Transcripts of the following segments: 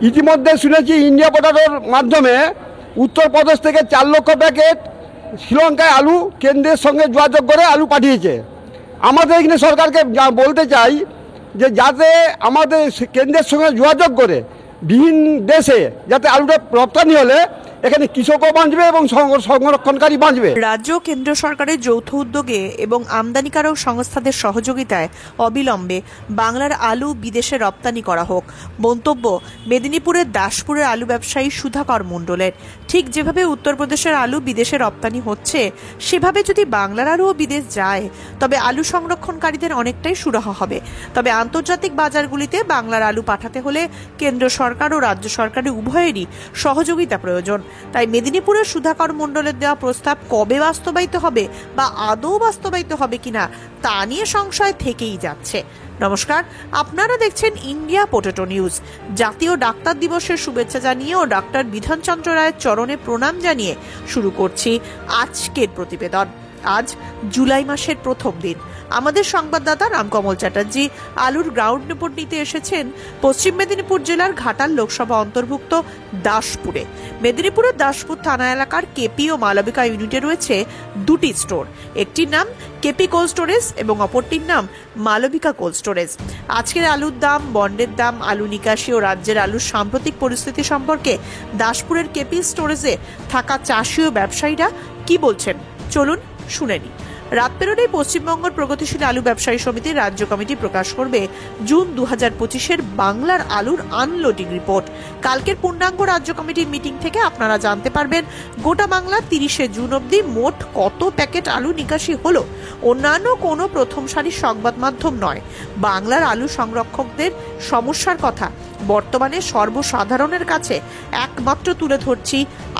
ইতিমধ্যে শুনেছি ইন্ডিয়া পোর্টালের মাধ্যমে উত্তরপ্রদেশ থেকে 4 লক্ষ প্যাকেট শ্রীলঙ্কায় আলু কেন্দ্রের সঙ্গে যোগাযোগ করে আলু পাঠিয়েছে। আমাদের এখানে সরকারকে বলতে চাই যে যাতে আমাদের কেন্দ্রের সঙ্গে যোগাযোগ করে বিভিন্ন দেশে যাতে আলুটা রপ্তানি হলে এখানে কৃষকও বাঁচবে এবং সংরক্ষণকারী বাঁচবে। রাজ্য ও কেন্দ্র সরকারের যৌথ উদ্যোগে এবং আমদানিকারক সংস্থাদের সহযোগিতায় অবিলম্বে বাংলার আলু বিদেশে রপ্তানি করা হোক। মন্তব্য মেদিনীপুরের দাসপুরের আলু ব্যবসায়ী সুধাকর মণ্ডলের। ঠিক যেভাবে উত্তরপ্রদেশের আলু বিদেশে রপ্তানি হচ্ছে, সেভাবে যদি বাংলার আলুও বিদেশ যায় তবে আলু সংরক্ষণকারীদের অনেকটাই সুরাহা হবে। তবে আন্তর্জাতিক বাজারগুলিতে বাংলার আলু পাঠাতে হলে কেন্দ্র সরকার ও রাজ্য সরকারের উভয়েরই সহযোগিতা প্রয়োজন। তাই মেদিনীপুরের সুধাকর মণ্ডলের দেওয়া প্রস্তাব কবে বাস্তবায়িত হবে বা আদৌ বাস্তবায়িত হবে কিনা তা নিয়ে সংশয় থেকেই যাচ্ছে। নমস্কার, আপনারা দেখছেন ইন্ডিয়া পোটেটো নিউজ। জাতীয় ডাক্তার দিবসের শুভেচ্ছা জানিয়ে ও ডাক্তার বিধানচন্দ্র রায়ের চরণে প্রণাম জানিয়ে শুরু করছি আজকের প্রতিবেদন। আজ জুলাই মাসের প্রথম দিন। আমাদের সংবাদদাতা রামকমল চ্যাটার্জি আলুর গ্রাউন্ড রিপোর্ট নিতে এসেছেন পশ্চিম মেদিনীপুর জেলার ঘাটাল লোকসভা অন্তর্ভুক্ত দাসপুরে। মেদিনীপুরের দাসপুর থানা এলাকার কেপি ও মালবিকা ইউনিটে রয়েছে দুটি স্টোর। একটির নাম কেপি কোল্ড স্টোরেজ এবং অপরটির নাম মালবিকা কোল্ড স্টোরেজ। আজকের আলুর দাম, বন্ডের দাম, আলু নিকাশি ও রাজ্যের আলুর সাম্প্রতিক পরিস্থিতি সম্পর্কে দাসপুরের কেপি স্টোরেজে থাকা চাষি ও ব্যবসায়ীরা কি বলছেন চলুন শুনে নিই। রাত পেরোলেই পশ্চিমবঙ্গের প্রগতিশীল আলু ব্যবসায়ী সমিতির রাজ্য কমিটি প্রকাশ করবে জুন 2025-এর বাংলার আলুর আনলোডিং রিপোর্ট। কালকের পূর্ণাঙ্গ রাজ্য কমিটির মিটিং থেকে আপনারা জানতে পারবেন গোটা বাংলার 30শে জুন অবধি মোট কত প্যাকেট আলু নিকাশি হলো। অন্যান্য কোনো প্রথম সারির সংবাদ মাধ্যম নয়, বাংলার আলু সংরক্ষকদের সমস্যার কথা বর্তমানে সর্বসাধারণের কাছে একমাত্র তুলে ধরছি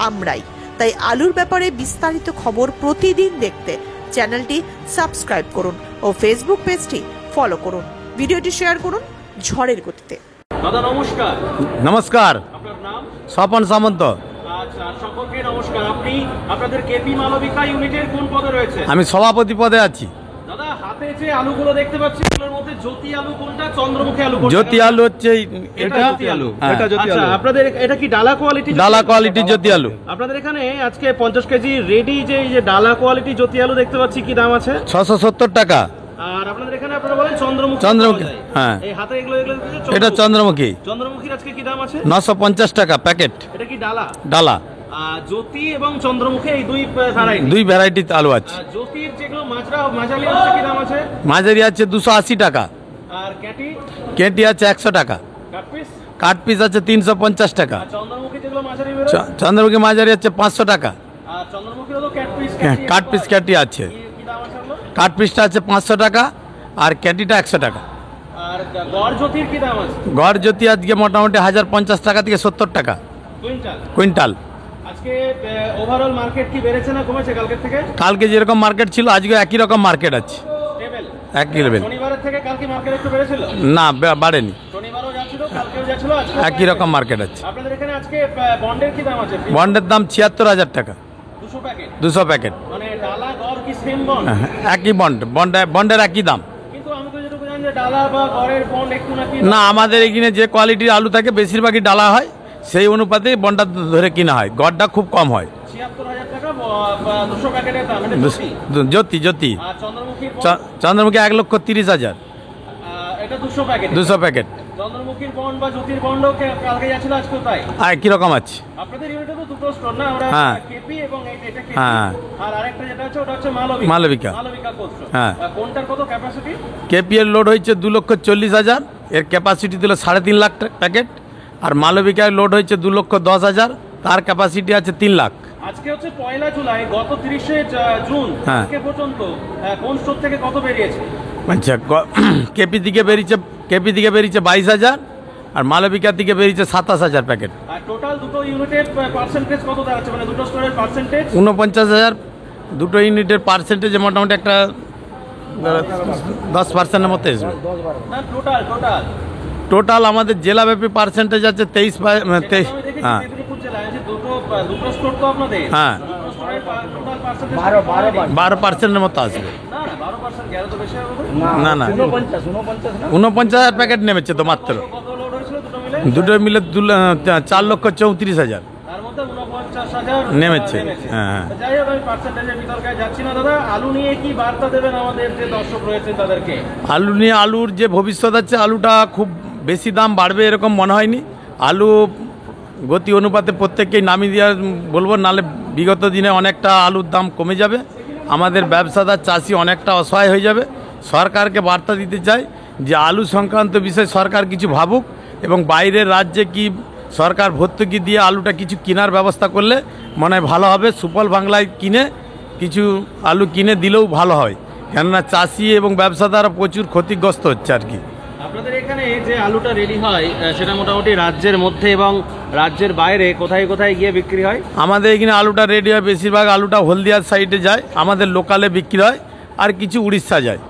আমরাই। তাই আলুর ব্যাপারে বিস্তারিত খবর প্রতিদিন দেখতে চ্যানেলটি সাবস্ক্রাইব করুন ও ফেসবুক পেজটি ফলো করুন। ভিডিওটি শেয়ার করুন ঝড়ের গতিতে। দাদা নমস্কার। নমস্কার। আপনার নাম? স্বপন সামন্ত। আচ্ছা, সকলকে নমস্কার। আপনি আপনাদের কেপি মালবিকা ইউনিটের কোন পদে রয়েছেন? আমি সভাপতি পদে আছি। দাদা, হাতে যে আলুগুলো দেখতে পাচ্ছি এগুলোর মধ্যে জ্যোতি আলু কোনটা, চন্দ্রমুখী আলু কোনটা? জ্যোতি আলু হচ্ছে এটা জ্যোতি আলু। এটা জ্যোতি আচ্ছা, আলু। আপনাদের এটা কি ডালা কোয়ালিটি? ডালা কোয়ালিটির জ্যোতি আলু। আপনাদের এখানে আজকে 50 কেজি রেডি যে এই যে ডালা কোয়ালিটি জ্যোতি আলু দেখতে পাচ্ছি, কি দাম আছে? 670 টাকা। আর আপনাদের এখানে আপনারা বলেন চন্দ্রমুখী। চন্দ্রমুখী, হ্যাঁ। এই হাতে এগুলো এটা চন্দ্রমুখী। চন্দ্রমুখীর আজকে কি দাম আছে? 950 টাকা প্যাকেট। এটা কি ডালা? ডালা। জ্যোতি এবং চন্দ্রমুখী এই দুই ভ্যারাইটি আলু আছে। জ্যোতির যেগুলো মাঝারি হচ্ছে কি দাম আছে? মাঝারি আছে 280 টাকা। আর ক্যাটি? কেটি আছে 100 টাকা। Cut piece? কাট পিস আছে 350 টাকা। চন্দ্রমুখী যেগুলো মাঝারি বেরোয়? চন্দ্রমুখী মাঝারি আছে 500 টাকা। আর চন্দ্রমুখী হলো ক্যাট পিস? কাট পিস ক্যাটি আছে। কি দাম আছে আপনার? কাট পিসটা আছে 500 টাকা আর ক্যাটিটা 100 টাকা। আর গড় জ্যোতির কি দাম আছে? গড় জ্যোতি আজকে মোটামুটি 1050 টাকা থেকে 70 টাকা কুইন্টাল। আজকে ওভারঅল মার্কেট কি বেড়েছে না কমেছে কালকের থেকে? কালকে যেরকম মার্কেট ছিল আজকে একই রকম মার্কেট আছে। টেবিল একই লেভেল। শনিবারের থেকে কালকে মার্কেট একটু বেড়েছিল? না, বাড়েনি। শনিবারও যাচ্ছিল, কালকেও যাচ্ছিল, আজকে একই রকম মার্কেট আছে। আপনাদের এখানে আজকে বন্ডের কি দাম আছে? বন্ডের দাম 76,000 টাকা। 200 প্যাকেট? 200 প্যাকেট। মানে ডালা গড় কি সেম বন্ড? একই বন্ডের একই দাম। কিন্তু আমি তো যেটুকু জানি যে ডালা বা গড়ের বন্ড একটু নাকি না, আমাদের এখানে যে কোয়ালিটির আলু থাকে বেশিরভাগই ডালা হয়, সেই অনুপাতে বন্ডটা ধরে কিনা হয়। গড়টা খুব কম হয়। 76,000 টাকা 200 প্যাকেটের দাম। এটা জ্যোতি। আর চন্দ্রমুখী 1,30,000। এটা 200 প্যাকেট? 200 প্যাকেট। চন্দ্রমুখীর বন্ড বা জ্যোতির বন্ডও কালকে যাচ্ছিল, আজকে তাই? একই রকম আছে। আপনাদের ইউনিটে তো দুটো স্টোর না? আমরা কেপি এবং এটা কেপি। হ্যাঁ। আর আরেকটা যেটা আছে ওটা হচ্ছে মালবিকা কোল্ড স্টোর। হ্যাঁ। কোনটার কত ক্যাপাসিটি? কেপি এর লোড হয়েছে 2,40,000, এর ক্যাপাসিটি দিল 3.5 লাখ প্যাকেট। আর মালবিকায় লোড হয়েছে 2,10,000, তার ক্যাপাসিটি আছে 3 লাখ। আজকে হচ্ছে 1 জুলাই, গত 30শে জুন আজকে পর্যন্ত কোন স্টোর থেকে কত বেরিয়েছে? আচ্ছা, কেপি দিকে বেরিয়েছে 22,000 আর মালবিকার দিকে বেরিয়েছে 27,000 প্যাকেট। আর টোটাল দুটো ইউনিটের পার্সেন্টেজ কত দাঁড়াচ্ছে, মানে দুটো স্টোরের পার্সেন্টেজ? 49,000। দুটো ইউনিটের পার্সেন্টেজে মোটামুটি একটা 10%-এর মতো আসবে। না, টোটাল আমাদের জেলাব্যাপী পার্সেন্টেজ আছে 23। হ্যাঁ, দুটো স্টোর তো আপনাদের? হ্যাঁ, 12%-এর মতো আসবে। না, 49,000 প্যাকেট নেমেছে তো মাত্র। দুটো মিলে 4,34,000 তার মধ্যে 49,000 নেমেছে। হ্যাঁ। যাই হোক, আমি পার্সেন্টেজের বিতর্কে যাচ্ছি না দাদা। আলু নিয়ে কি বার্তা দেবেন আমাদের যে দর্শক রয়েছেন তাদেরকে? আলুর যে ভবিষ্যৎ আছে, আলুটা খুব বেশি দাম বাড়বে এরকম মনে হয়নি। আলু গতি অনুপাতে প্রত্যেককেই নামিয়ে দেওয়া বলবো, নাহলে বিগত দিনে অনেকটা আলুর দাম কমে যাবে, আমাদের ব্যবসাদার চাষি অনেকটা অসহায় হয়ে যাবে। সরকারকে বার্তা দিতে চাই যে আলু সংক্রান্ত বিষয়ে সরকার কিছু ভাবুক, এবং বাইরের রাজ্যে কি সরকার ভর্তুকি দিয়ে আলুটা কিছু কেনার ব্যবস্থা করলে মনে হয় ভালো হবে। সুফল বাংলায় কিনে কিছু আলু কিনে দিলেও ভালো হয়, কেননা চাষি এবং ব্যবসাদাররা প্রচুর ক্ষতিগ্রস্ত হচ্ছে আর কি। আপনাদের এখানে যে আলুটা রেডি হয় সেটা মোটামুটি রাজ্যের মধ্যে এবং রাজ্যের বাইরে কোথায় কোথায় গিয়ে বিক্রি হয়? আমাদের এখানে আলুটা রেডি হয়, বেশিরভাগ আলুটা হলদিয়ার সাইডে যায়, আমাদের লোকালে বিক্রি হয়, আর কিছু উড়িষ্যা যায়।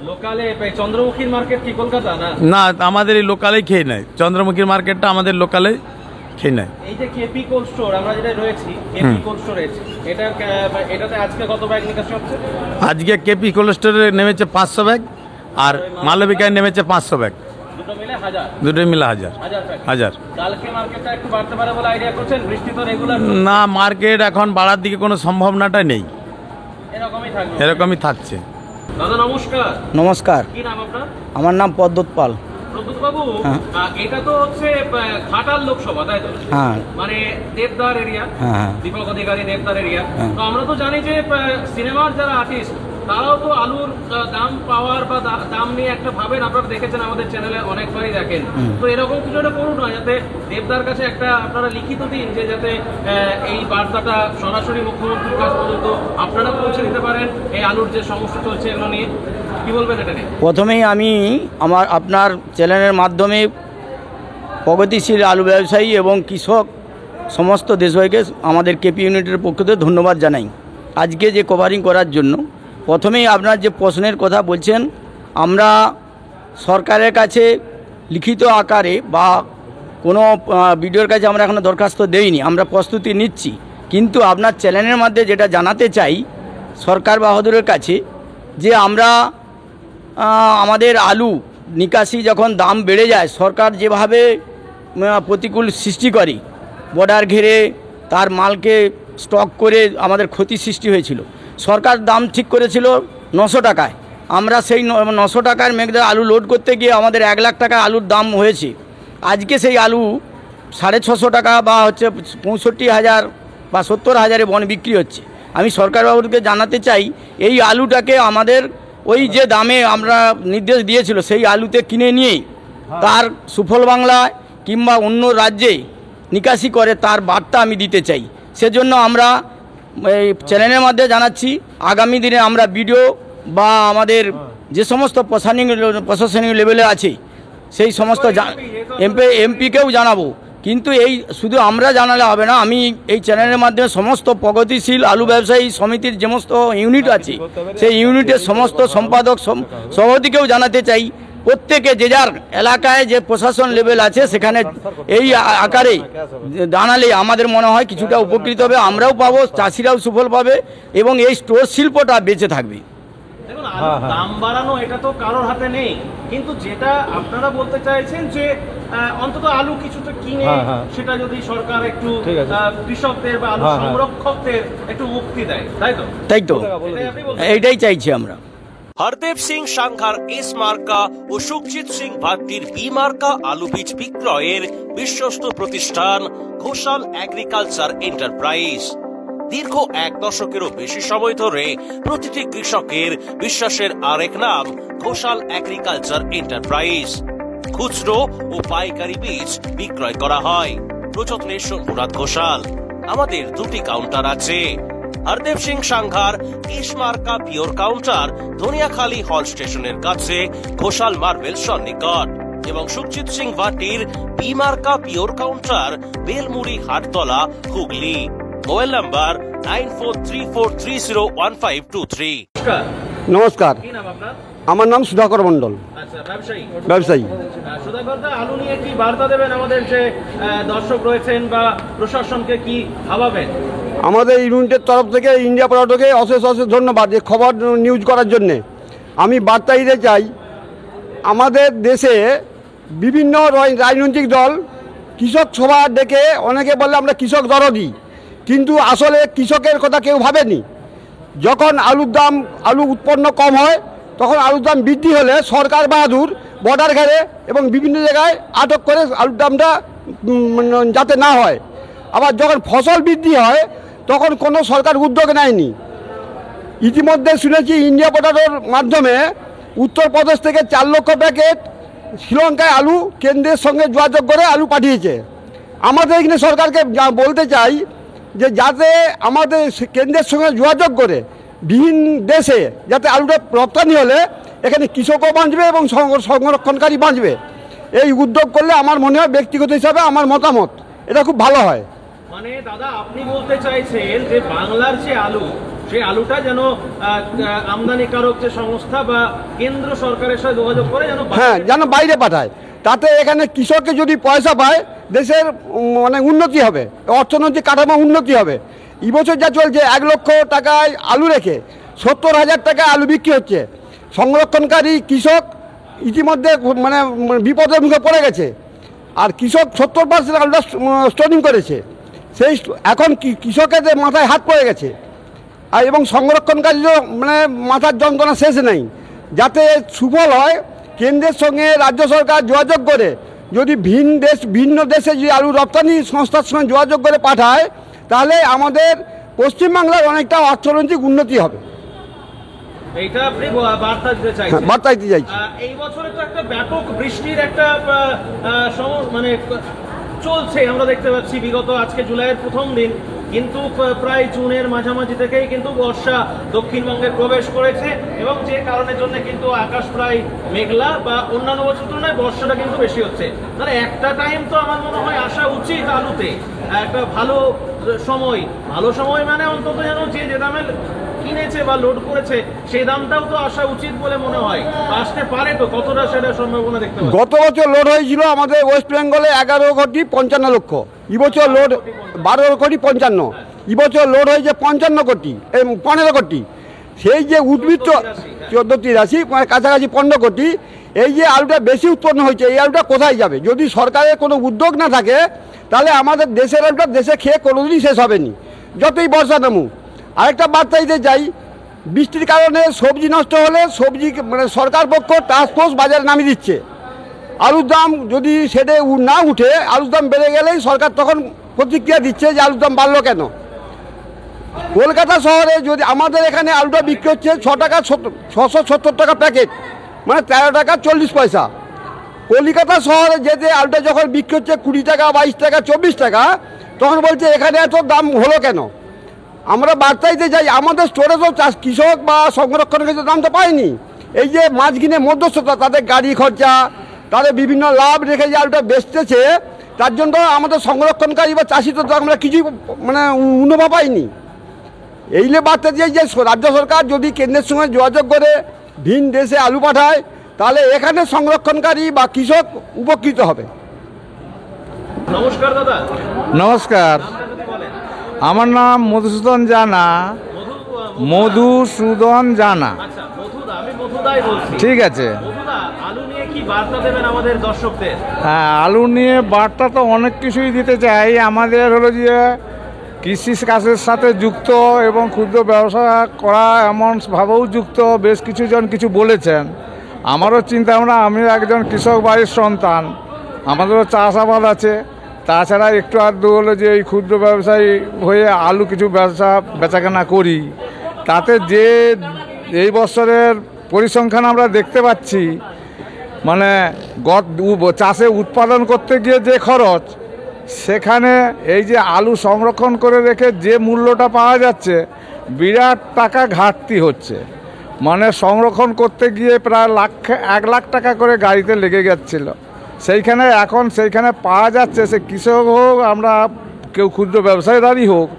লোকালে চন্দ্রমুখীর মার্কেট কি কলকাতা না? না, আমাদের এই লোকালেই খেয়ে নেয়, চন্দ্রমুখীর মার্কেটটা আমাদের লোকালে খেয়ে নেয়। এই যে কেপি কোল্ড স্টোর আমরা যেটা রয়েছি, কেপি কোল্ড স্টোরে এটাতে আজকে কত ব্যাগ নিকাশি হচ্ছে? আজকে কেপি কোল্ড স্টোরে নেমেছে 500 ব্যাগ, আর মালবিকায় নেমেছে 500 ব্যাগ। দুটো মিলে 1000? দুটোই মিলে 1000। কালকে মার্কেটটা একটু বাড়তে পারে বলে আইডিয়া করছেন? বৃষ্টি তো রেগুলার। না, মার্কেট এখন বাড়ার দিকে কোনো সম্ভাবনাটা নেই, এরকমই থাকছে। দাদা নমস্কার। নমস্কার, কি নাম আপনার? আমার নাম পদ্মত পাল। প্রদ্যুৎ বাবু, হ্যাঁ। এটা তো হচ্ছে ঘাটাল লোকসভা, তাই তো? হ্যাঁ। মানে দেবদার এরিয়া, হ্যাঁ। দীপক অধিকারী দেবদার এরিয়া। হ্যাঁ। তো আমরা তো জানি যে সিনেমার যারা আর্টিস্ট তারাও তো আলুর দাম পাওয়ার বা দাম নিয়ে একটা ভাবেন, আপনারা দেখেছেন আমাদের চ্যানেলে অনেকবারই দেখেন। তো এরকম কিছু একটা করুন না, যাতে দেবদার কাছে একটা আপনারা লিখিত দিন যে যাতে এই বার্তাটা সরাসরি মুখ্যমন্ত্রীর কাছ পর্যন্ত আপনারা পৌঁছে দিতে পারেন এই আলুর যে সমস্যা চলছে এগুলো নিয়ে। কি বলবেন এটা নিয়ে? প্রথমেই আমি আপনার চ্যানেলের মাধ্যমে প্রগতিশীল আলু ব্যবসায়ী এবং কৃষক সমস্ত দেশবাসীকে আমাদের কেপি ইউনিটের পক্ষ থেকে ধন্যবাদ জানাই আজকে যে কভারিং করার জন্য। প্রথমেই আপনার যে প্রশ্নের কথা বলছেন, আমরা সরকারের কাছে লিখিত আকারে বা কোনো ভিডিওর কাছে আমরা এখনও দরখাস্ত দেইনি, আমরা প্রস্তুতি নিচ্ছি। কিন্তু আপনার চ্যানেলের মধ্যে যেটা জানাতে চাই সরকার বাহাদুরের কাছে, যে আমরা আমাদের আলু নিকাশি যখন দাম বেড়ে যায়, সরকার যেভাবে প্রতিকূল সৃষ্টি করে, বর্ডার ঘিরে তার মালকে স্টক করে আমাদের ক্ষতি সৃষ্টি হয়েছিল। সরকার দাম ঠিক করেছিল 900 টাকায়, আমরা সেই 900 টাকার মেঘদা আলু লোড করতে গিয়ে আমাদের 1 লাখ টাকা আলুর দাম হয়েছে। আজকে সেই আলু 650 টাকা বা হচ্ছে 65,000 বা 70,000 বন বিক্রি হচ্ছে। আমি সরকার বাবুকে জানাতে চাই, এই আলুটাকে আমাদের ওই যে দামে আমরা নির্দেশ দিয়েছিল সেই আলুতে কিনে নিয়ে তার সুফল বাংলায় কিংবা অন্য রাজ্যে নিকাশি করে তার বার্তা আমি দিতে চাই। সেজন্য আমরা এই চ্যানেলের মাধ্যমে জানাচ্ছি, আগামী দিনে আমরা ভিডিও বা আমাদের যে সমস্ত প্রশাসনিক লেভেলে আছে সেই সমস্ত এমপিকেও জানাবো। কিন্তু এই শুধু আমরা জানালে হবে না, আমি এই চ্যানেলের মাধ্যমে সমস্ত প্রগতিশীল আলু ব্যবসায়ী সমিতির যে সমস্ত ইউনিট আছে সেই ইউনিটের সমস্ত সম্পাদক সভাপতিকেও জানাতে চাই, প্রত্যেকে যে যার এলাকায় যে প্রশাসন লেভেল আছে সেখানে এই আকারে জানালে আমাদের মনে হয় কিছুটা উপকৃত হবে, আমরাও পাবো, চাষিরাও সুফল পাবে এবং এই স্টোর শিল্পটা বেঁচে থাকবে। দেখুন, আলুর দাম বাড়ানো এটা তো কারোর হাতে নেই, কিন্তু যেটা আপনারা বলতে চাইছেন যে অন্তত আলু কিছুটা কিনে সেটা যদি সরকার একটু কৃষকদের বা আলু সংরক্ষকদের একটু মুক্তি দেয়, তাই তো? এইটাই চাইছি আমরা। হরদেব সিং সাংঘার এস মার্কা ও সুখজিৎ সিং ভাট্টির বি মার্কা আলু বীজ বিক্রয়ের বিশ্বস্ত প্রতিষ্ঠান ঘোষাল এগ্রিকালচার এন্টারপ্রাইজ। দীর্ঘ 1 দশকেরও বেশি সময় ধরে প্রতিটি কৃষকের বিশ্বাসের আরেক নাম ঘোষাল এগ্রিকালচার এন্টারপ্রাইজ। খুচরো ও পাইকারি বীজ বিক্রয় করা হয়। প্রযত্নে শম্ভুনাথ ঘোষাল। আমাদের 2টি কাউন্টার আছে। হরদেব সিং সাংঘার এস মার্কা পিওর কাউন্টার ধনিয়াখালী হল স্টেশনের কাছে ঘোষাল মার্বেল সন্নিকট, এবং সুখজিৎ সিং ভাটির বি মার্কা pure counter Belmuri Hattala Hooghly. Mobile number 9434301523। নমস্কার, কি নাম আপনার? আমার নাম সুধাকর মণ্ডল, আচ্ছা, ব্যবসায়ী। সুধাকর দা, আলু নিয়ে কি বার্তা দেবেন আমাদের যে দর্শক রয়েছেন বা প্রশাসনকে কি ভাবাবেন? আমাদের ইউনিটের তরফ থেকে ইন্ডিয়া পরাটকে অশেষ ধন্যবাদ যে খবর নিউজ করার জন্যে। আমি বার্তা দিতে চাই, আমাদের দেশে বিভিন্ন রাজনৈতিক দল কৃষক সভা ডেকে অনেকে বললে আমরা কৃষক দরদি, কিন্তু আসলে কৃষকের কথা কেউ ভাবেনি। যখন আলু উৎপন্ন কম হয় তখন আলুর দাম বৃদ্ধি হলে সরকার বাহাদুর বর্ডার ঘেরে এবং বিভিন্ন জায়গায় আটক করে আলুর দামটা যাতে না হয়। আবার যখন ফসল বৃদ্ধি হয় তখন কোনো সরকার উদ্যোগ নেয়নি। ইতিমধ্যে শুনেছি ইন্ডিয়া পোর্টালের মাধ্যমে উত্তরপ্রদেশ থেকে 4 লক্ষ প্যাকেট শ্রীলঙ্কায় আলু কেন্দ্রের সঙ্গে যোগাযোগ করে আলু পাঠিয়েছে। আমাদের এখানে সরকারকে বলতে চাই যে যাতে আমাদের কেন্দ্রের সঙ্গে যোগাযোগ করে বিভিন্ন দেশে যাতে আলুটা রপ্তানি হলে এখানে কৃষকও বাঁচবে এবং সংরক্ষণকারী বাঁচবে। এই উদ্যোগ করলে আমার মনে হয়, ব্যক্তিগত হিসাবে আমার মতামত, এটা খুব ভালো হয়। মানে দাদা আপনি বলতে চাইছেন যে বাংলার যে আলু, সেই আলুটা যেন আমদানিকারক যে সংস্থা বা কেন্দ্র সরকারের সাথে যোগাযোগ করে যেন বাইরে পাঠায়, তাতে এখানে কৃষককে যদি পয়সা পায় দেশের মানে উন্নতি হবে, অর্থনৈতিক কাঠামো উন্নতি হবে। এবছর যা চলছে 1 লক্ষ টাকায় আলু রেখে 70,000 টাকায় আলু বিক্রি হচ্ছে। সংরক্ষণকারী কৃষক ইতিমধ্যে মানে বিপদের মুখে পড়ে গেছে, আর কৃষক 70% আলুটা স্টোরিং করেছে। সেই এখন কৃষকের মাথায় হাত পড়ে গেছে, আর এবং সংরক্ষণকারীরও মানে মাথার যন্ত্রণা শেষ নেই। যাতে সুফল হয়, কেন্দ্রের সঙ্গে রাজ্য সরকার যোগাযোগ করে যদি ভিন্ন দেশে যে আলু রপ্তানি সংস্থার সঙ্গে যোগাযোগ করে পাঠায়, তাহলে আমাদের পশ্চিমবাংলার অনেকটা অর্থনৈতিক উন্নতি হবে। এইটা আপনি বার্তা দিতে চাইছেন? বার্তা দিতে চাইছি। এই বছরে তো একটা ব্যাপক বৃষ্টির একটা মানে চলছে, আমরা দেখতে পাচ্ছি বিগত আজকে জুলাইয়ের প্রথম দিন, কিন্তু প্রায় জুনের মাঝামাঝি থেকেই কিন্তু বর্ষা দক্ষিণবঙ্গে প্রবেশ করেছে এবং যে কারণের জন্য কিন্তু আকাশ প্রায় মেঘলা, বা অন্যান্য বছর তুলনায় বর্ষাটা কিন্তু বেশি হচ্ছে। তাহলে একটা টাইম তো আমার মনে হয় আসা উচিত আলুতে, একটা ভালো সময় মানে অন্তত যেন যে দামে কিনেছে বা লোড করেছে সেই দামটাও তো আসা উচিত বলে মনে হয়। আসতে পারে তো, কতটা সেটা সম্ভাবনা দেখতে পাচ্ছি? গত বছর লোড হয়েছিল আমাদের ওয়েস্ট বেঙ্গলে 11,55 লক্ষ, এবছর লোড 12,55,। এবছর লোড হয়েছে 15 কোটি। সেই যে উদ্বৃত্ত 1483 মানে কাছাকাছি 15 কোটি, এই যে আলুটা বেশি উৎপন্ন হয়েছে, এই আলুটা কোথায় যাবে? যদি সরকারের কোনো উদ্যোগ না থাকে তাহলে আমাদের দেশের আলুটা দেশে খেয়ে কোনোদিনই শেষ হবে না, যতই বর্ষা নামুক। আরেকটা বার্তা দিতে চাই, বৃষ্টির কারণে সবজি নষ্ট হলে সবজি মানে সরকার পক্ষ টাস্কফোর্স বাজারে নামিয়ে দিচ্ছে। আলুর দাম যদি সেটা না উঠে, আলুর দাম বেড়ে গেলেই সরকার তখন প্রতিক্রিয়া দিচ্ছে যে আলুর দাম বাড়লো কেন। কলকাতা শহরে যদি আমাদের এখানে আলুটা বিক্রি হচ্ছে 670 টাকা প্যাকেট, মানে 13 টাকা 40 পয়সা। কলকাতা শহরে যেতে আলুটা যখন বিক্রি হচ্ছে 20 টাকা, 22 টাকা, 24 টাকা, তখন বলছে এখানে এত দাম হলো কেন। আমরা বার্তা দিতে চাই, আমাদের স্টোরে তো কৃষক বা সংরক্ষণের দামটা পায়নি। এই যে মাছ কিনে মধ্যস্থতা, তাদের গাড়ি খরচা, তাদের বিভিন্ন লাভ রেখে যে আলুটা বেচতেছে, তার জন্য আমাদের সংরক্ষণকারী বা চাষি তো আমরা কিছুই মানে মুনাফা পাইনি। এইলে বার্তা দিয়ে যে রাজ্য সরকার যদি কেন্দ্রের সঙ্গে যোগাযোগ করে ভিন দেশে আলু পাঠায়, তাহলে এখানে সংরক্ষণকারী বা কৃষক উপকৃত হবে। নমস্কার দাদা। নমস্কার, আমার নাম মধুসূদন জানা। মধুসূদন জানা। আচ্ছা মধুদা, আমি মধুদাই বলছি। ঠিক আছে। মধুদা, আলু নিয়ে কি বার্তা দেবেন আমাদের দর্শকদের? হ্যাঁ, আলু নিয়ে বার্তা তো অনেক কিছুই দিতে চাই। আমাদের হলো যে কৃষি কাজের সাথে যুক্ত এবং ক্ষুদ্র ব্যবসা করা এমনভাবেও যুক্ত বেশ কিছুজন কিছু বলেছেন। আমারও চিন্তা ভাবনা, আমি একজন কৃষক বাড়ির সন্তান, আমাদেরও চাষাবাদ আছে। তাছাড়া একটু আধটু হলো যে এই ক্ষুদ্র ব্যবসায়ী হয়ে আলু কিছু ব্যবসা বেচাকেনা করি। তাতে যে এই বছরের পরিসংখ্যান আমরা দেখতে পাচ্ছি, মানে চাষে উৎপাদন করতে গিয়ে যে খরচ, সেখানে এই যে আলু সংরক্ষণ করে রেখে যে মূল্যটা পাওয়া যাচ্ছে, বিরাট টাকা ঘাটতি হচ্ছে। মানে সংরক্ষণ করতে গিয়ে প্রায় 1 লাখ টাকা করে গাড়িতে লেগে যাচ্ছিল। সেইখানে পাওয়া যাচ্ছে, সে কৃষক হোক আমরা কেউ ক্ষুদ্র ব্যবসায়ীদারই হোক,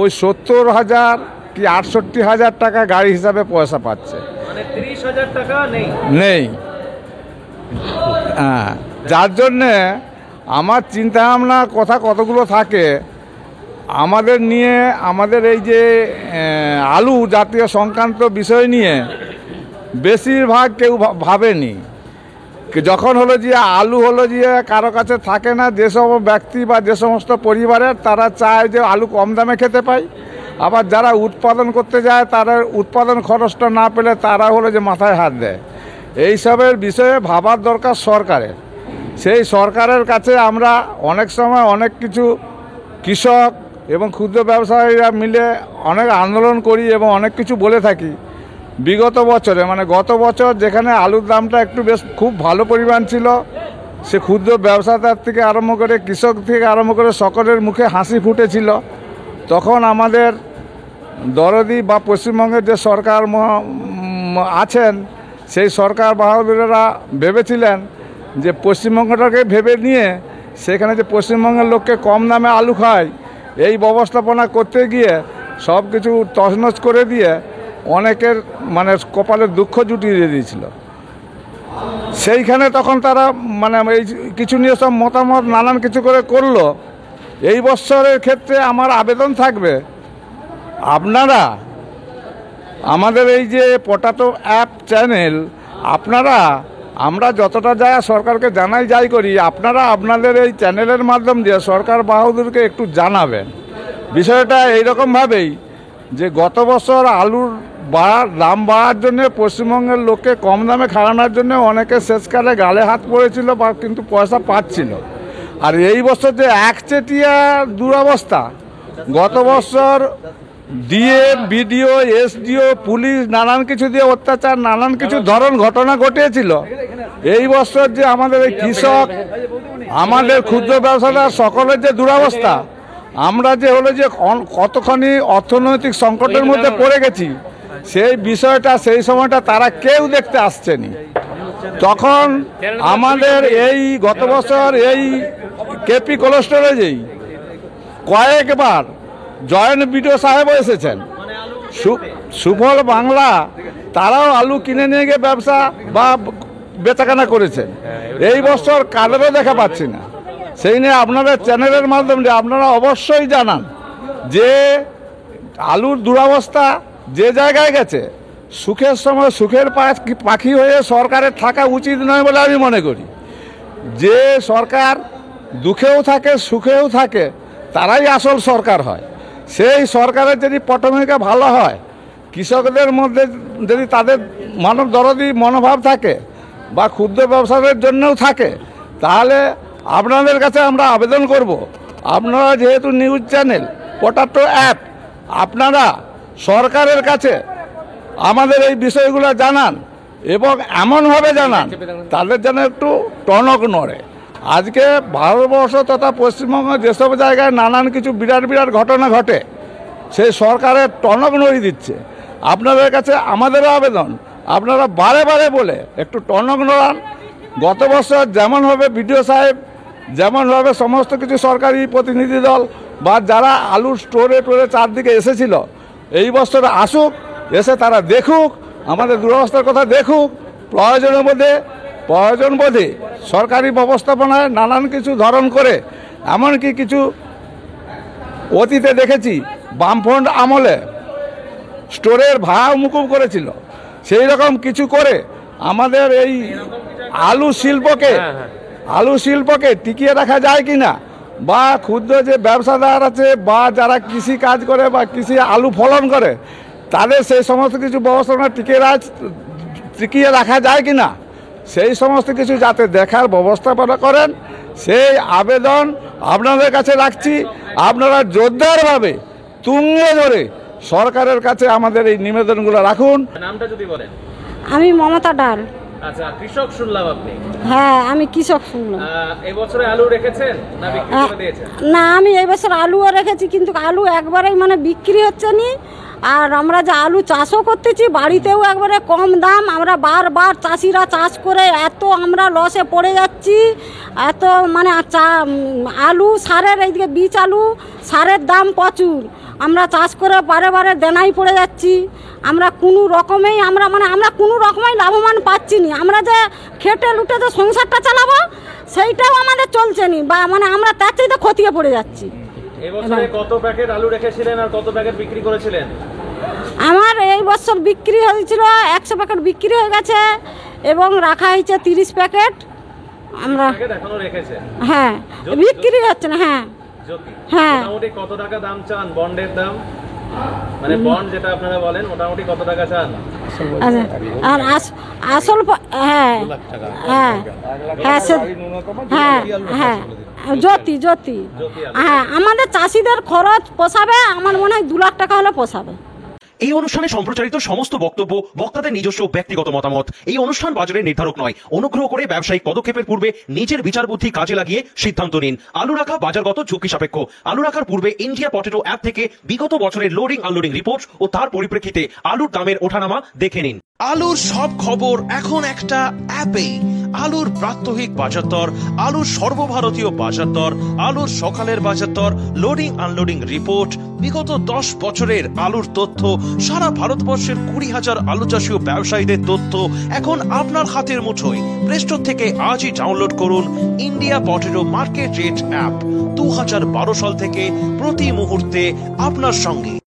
ওই 70,000 কি 68,000 টাকা গাড়ি হিসাবে পয়সা পাচ্ছে, মানে 30,000 টাকা নেই। হ্যাঁ, যার জন্যে আমার চিন্তা ভাবনার কথা কতগুলো থাকে আমাদের নিয়ে। আমাদের এই যে আলু জাতীয় সংক্রান্ত বিষয় নিয়ে বেশিরভাগ কেউ ভাবেনি। যখন হলো যে আলু হলো যে কারো কাছে থাকে না, যেসব ব্যক্তি বা যে সমস্ত পরিবারের তারা চায় যে আলু কম দামে খেতে পায়, আবার যারা উৎপাদন করতে যায় তারা উৎপাদন খরচটা না পেলে তারা হলো যে মাথায় হাত দেয়। এইসবের বিষয়ে ভাবার দরকার সরকারের। সেই সরকারের কাছে আমরা অনেক সময় অনেক কিছু কৃষক এবং ক্ষুদ্র ব্যবসায়ীরা মিলে অনেক আন্দোলন করি এবং অনেক কিছু বলে থাকি। বিগত বছরে মানে গত বছর যেখানে আলুর দামটা একটু বেশ খুব ভালো পরিমাণ ছিল, সে ক্ষুদ্র ব্যবসাদার থেকে আরম্ভ করে কৃষক থেকে আরম্ভ করে সকলের মুখে হাসি ফুটেছিল। তখন আমাদের দরদি বা পশ্চিমবঙ্গের যে সরকার আছেন সেই সরকার বাহাদুরেরা ভেবেছিলেন যে পশ্চিমবঙ্গটাকে ভেবে নিয়ে সেখানে যে পশ্চিমবঙ্গের লোককে কম দামে আলু খায় এই ব্যবস্থাপনা করতে গিয়ে সব কিছু তছনছ করে দিয়ে অনেকের মানে কপালে দুঃখ জুটিয়ে দিয়ে দিয়েছিল। সেইখানে তখন তারা মানে এই কিছু নিয়ে সব মতামত নানান কিছু করে করলো। এই বছরের ক্ষেত্রে আমার আবেদন থাকবে, আপনারা আমাদের এই যে পটাটো অ্যাপ চ্যানেল, আপনারা আমরা যতটা যায় সরকারকে যাই করি, আপনারা আপনাদের এই চ্যানেলের মাধ্যম দিয়ে সরকার বাহাদুরকে একটু জানাবেন বিষয়টা এইরকমভাবেই যে গত বছর আলুর দাম বাড়ার জন্য পশ্চিমবঙ্গের লোককে কম দামে খাওয়ানোর জন্য অনেকে শেষকালে গালে হাত পড়েছিল বা কিন্তু পয়সা পাচ্ছিল। আর এই বছর যে একচেটিয়া দুরবস্থা, গত বছর ডিএম, বিডিও, এসডিও, পুলিশ নানান কিছু দিয়ে অত্যাচার নানান কিছু ধরন ঘটনা ঘটিয়েছিল। এই বছর যে আমাদের এই কৃষক, আমাদের ক্ষুদ্র ব্যবসাদার সকলের যে দুরবস্থা, আমরা যে হলো যে কতখানি অর্থনৈতিক সংকটের মধ্যে পড়ে গেছি সেই বিষয়টা সেই সময়টা তারা কেউ দেখতে আসছেনি। তখন আমাদের এই গত বছর এই কেপি কোল্ড স্টোরেজেই কয়েকবার জয়েন্ট বিডিও সাহেবও এসেছেন, সুফল বাংলা, তারাও আলু কিনে নিয়ে গিয়ে ব্যবসা বা বেচাকেনা করেছেন। এই বছর কাদেরও দেখা পাচ্ছি না। সেই নিয়ে আপনাদের চ্যানেলের মাধ্যমে আপনারা অবশ্যই জানান যে আলুর দুরবস্থা যে জায়গায় গেছে, সুখের সময় সুখের পাখি হয়ে সরকারের থাকা উচিত নয় বলে আমি মনে করি। যে সরকার দুঃখেও থাকে সুখেও থাকে তারাই আসল সরকার হয়। সেই সরকারের যদি পটভূমিকা ভালো হয়, কৃষকদের মধ্যে যদি তাদের মানব দরদি মনোভাব থাকে বা ক্ষুদ্র ব্যবসাদের জন্যও থাকে, তাহলে আপনাদের কাছে আমরা আবেদন করব, আপনারা যেহেতু নিউজ চ্যানেল পটাটো অ্যাপ, আপনারা সরকারের কাছে আমাদের এই বিষয়গুলো জানান এবং এমনভাবে জানান তাদের যেন একটু টনক নড়ে। আজকে ভারতবর্ষ তথা পশ্চিমবঙ্গ যেসব জায়গায় নানান কিছু বিরাট বিরাট ঘটনা ঘটে, সেই সরকারের টনক নড়িয়ে দিচ্ছে। আপনাদের কাছে আমাদেরও আবেদন, আপনারা বারে বারে বলে একটু টনক নড়ান। গত বছর যেমনভাবে বিডিও সাহেব, যেমনভাবে সমস্ত কিছু সরকারি প্রতিনিধি দল বা যারা আলুর স্টোরে চারদিকে এসেছিল, এই বছর আসুক, এসে তারা দেখুক, আমাদের দুরবস্থার কথা দেখুক। প্রয়োজন বোধে সরকারি ব্যবস্থাপনায় নানান কিছু ধরন করে, এমনকি কিছু অতীতে দেখেছি বামফ্রন্ট আমলে স্টোরের ভাড়া মুকুব করেছিল, সেই রকম কিছু করে আমাদের এই আলু শিল্পকে টিকিয়ে রাখা যায় কিনা, বা ক্ষুদ্র যে ব্যবসাদার আছে বা যারা কৃষি কাজ করে বা কৃষি আলু ফলন করে তাদের সেই সমস্ত কিছু ব্যবস্থাপনা টিকিয়ে রাখা যায় কিনা, সেই সমস্ত কিছু যাতে দেখার ব্যবস্থাপনা করেন, সেই আবেদন আপনাদের কাছে রাখছি। আপনারা জোরদারভাবে তুঙ্গে ধরে সরকারের কাছে আমাদের এই নিবেদনগুলো রাখুন। নামটা যদি বলেন। আমি মমতা ডাল। আচ্ছা, কৃষক শুনলাম আপনি। হ্যাঁ, আমি কৃষক শুনলাম। এই বছরে আলু রেখেছেন না বিক্রি করে দিয়েছেন? না, আমি এই বছর আলুও রেখেছি, কিন্তু আলু একবারেই মানে বিক্রি হচ্ছে নি। আর আমরা যে আলু চাষও করতেছি বাড়িতেও একবারে কম দাম। আমরা বারবার চাষিরা চাষ করে এত আমরা লসে পড়ে যাচ্ছি, এত মানে আলু সারের এইদিকে বীজ আলু সারের দাম প্রচুর। আমরা চাষ করে বারে দেনাই পড়ে যাচ্ছি। আমরা কোনো রকমেই আমরা কোনো রকমেই লাভবান পাচ্ছি না। আমরা যে খেটে লুটে যে সংসারটা চালাবো সেইটাও আমাদের চলছে না, বা মানে আমরা তার চাইতে খতিয়ে পড়ে যাচ্ছি। এবছরে কত প্যাকেট আলু রেখেছিলেন আর কত প্যাকেট বিক্রি করেছিলেন? আমার এই বছর বিক্রি হয়েছিল 100 প্যাকেট বিক্রি হয়ে গেছে এবং রাখা হয়েছে 30 প্যাকেট। আমরা প্যাকেট এখনো রেখেছেন? হ্যাঁ, বিক্রি হচ্ছে না। হ্যাঁ জ্যোতি, হ্যাঁ। মোটামুটি কত টাকা দাম চান বন্ডের দাম? মানে বন্ড যেটা আপনারা বলেন মোটামুটি কত টাকা চান? আর আসল হ্যাঁ হ্যাঁ হ্যাঁ হ্যাঁ হ্যাঁ জ্যোতি হ্যাঁ, আমাদের চাষিদের খরচ পোষাবে, আমার মনে হয় 2 লাখ টাকা হলে পোষাবে। এই অনুষ্ঠানে সম্প্রচারিত সমস্ত বক্তব্য বক্তাদের নিজস্ব ব্যক্তিগত মতামত। এই অনুষ্ঠান বাজারের নির্ধারক নয়। অনুগ্রহ করে ব্যবসায়িক পদক্ষেপের পূর্বে নিজের বিচার বুদ্ধি কাজে লাগিয়ে সিদ্ধান্ত নিন। আলু রাখা বাজারগত ঝুঁকি সাপেক্ষ। আলু রাখার পূর্বে ইন্ডিয়া পটেটো অ্যাপ থেকে বিগত বছরের লোডিং আনলোডিং রিপোর্ট ও তার পরিপ্রেক্ষিতে আলুর দামের ওঠানামা দেখে নিন। আলুর সব খবর এখন একটা অ্যাপে। আলুর প্রাত্যহিক বাজার দর, আলুর সর্বভারতীয় বাজার দর, আলুর সকালের বাজার দর, লোডিং আনলোডিং রিপোর্ট, বিগত 10 বছরের আলুর তথ্য, সারা ভারতবর্ষের 20,000 আলু চাষী ও ব্যবসায়ীদের তথ্য এখন আপনার হাতের মুঠোয়। প্লে স্টোর থেকে আজই ডাউনলোড করুন India potato market rate app. 2012 সাল থেকে প্রতি মুহূর্তে আপনার সঙ্গে।